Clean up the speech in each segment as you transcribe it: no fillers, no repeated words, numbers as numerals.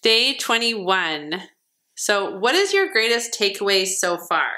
Day 21. So what is your greatest takeaway so far?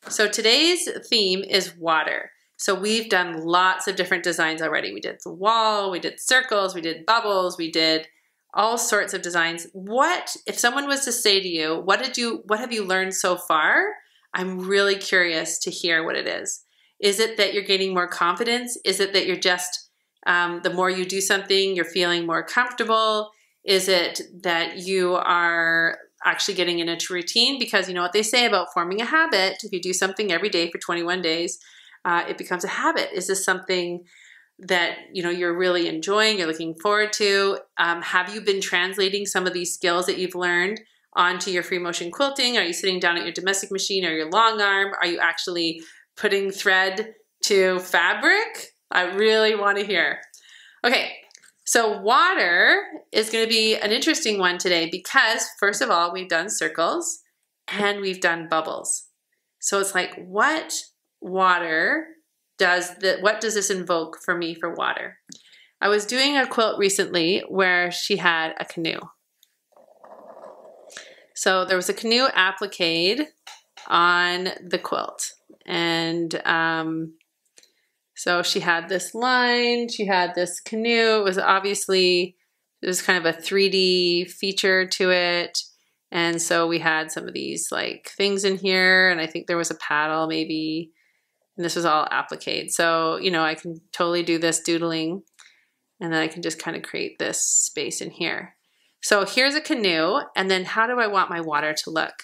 So today's theme is water. So we've done lots of different designs already. We did the wall, we did circles, we did bubbles, we did all sorts of designs. What, if someone was to say to you, what have you learned so far? I'm really curious to hear what it is. Is it that you're gaining more confidence? Is it that you're just, the more you do something, you're feeling more comfortable? Is it that you are actually getting into routine? Because you know what they say about forming a habit. If you do something every day for 21 days, it becomes a habit. Is this something that you're really enjoying, you're looking forward to? Have you been translating some of these skills that you've learned onto your free motion quilting? Are you sitting down at your domestic machine or your long arm? Are you actually putting thread to fabric? I really want to hear. Okay, so water is going to be an interesting one today because first of all, we've done circles and we've done bubbles. So it's like, what does this invoke for me for water? I was doing a quilt recently where she had a canoe. So there was a canoe appliqued on the quilt. And so she had this line, she had this canoe. It was kind of a 3D feature to it. And so we had some of these like things in here, and I think there was a paddle maybe, and this was all appliqued. So, I can totally do this doodling, and then I can just kind of create this space in here. So here's a canoe, and then how do I want my water to look?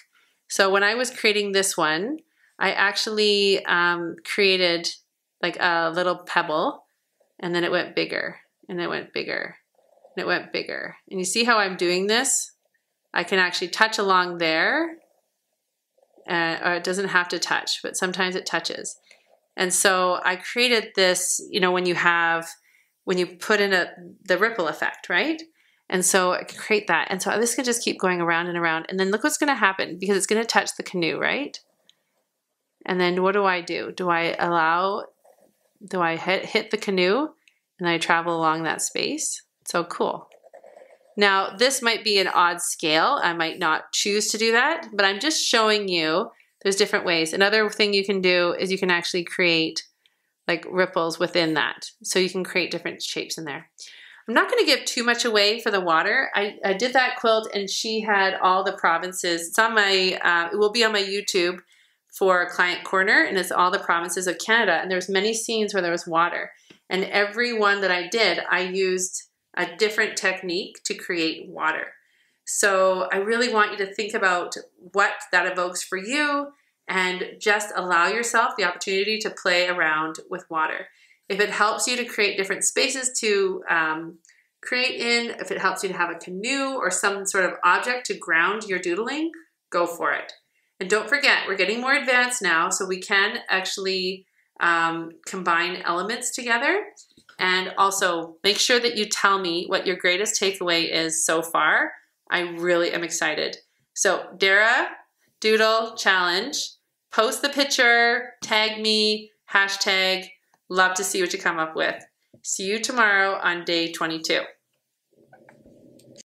So when I was creating this one, I actually created like a little pebble, and then it went bigger, and it went bigger, and it went bigger. And you see how I'm doing this? I can actually touch along there, or it doesn't have to touch, but sometimes it touches. And so I created this, when you put in the ripple effect, right? And so I can create that. And so this can just keep going around and around. And then look what's going to happen, because it's going to touch the canoe, right? And then what do? Do I hit the canoe and I travel along that space? So cool. Now this might be an odd scale. I might not choose to do that, but I'm just showing you there's different ways. Another thing you can do is you can actually create like ripples within that. So you can create different shapes in there. I'm not going to give too much away for the water. I did that quilt and she had all the provinces. It's on my, it will be on my YouTube for Client Corner, and it's all the provinces of Canada. And there's many scenes where there was water. And every one that I did, I used a different technique to create water. So I really want you to think about what that evokes for you and just allow yourself the opportunity to play around with water. If it helps you to create different spaces to create in, if it helps you to have a canoe or some sort of object to ground your doodling, go for it. And don't forget, we're getting more advanced now, so we can actually combine elements together. And also make sure that you tell me what your greatest takeaway is so far. I really am excited. So Dara Doodle Challenge, post the picture, tag me, hashtag, love to see what you come up with. See you tomorrow on day 22.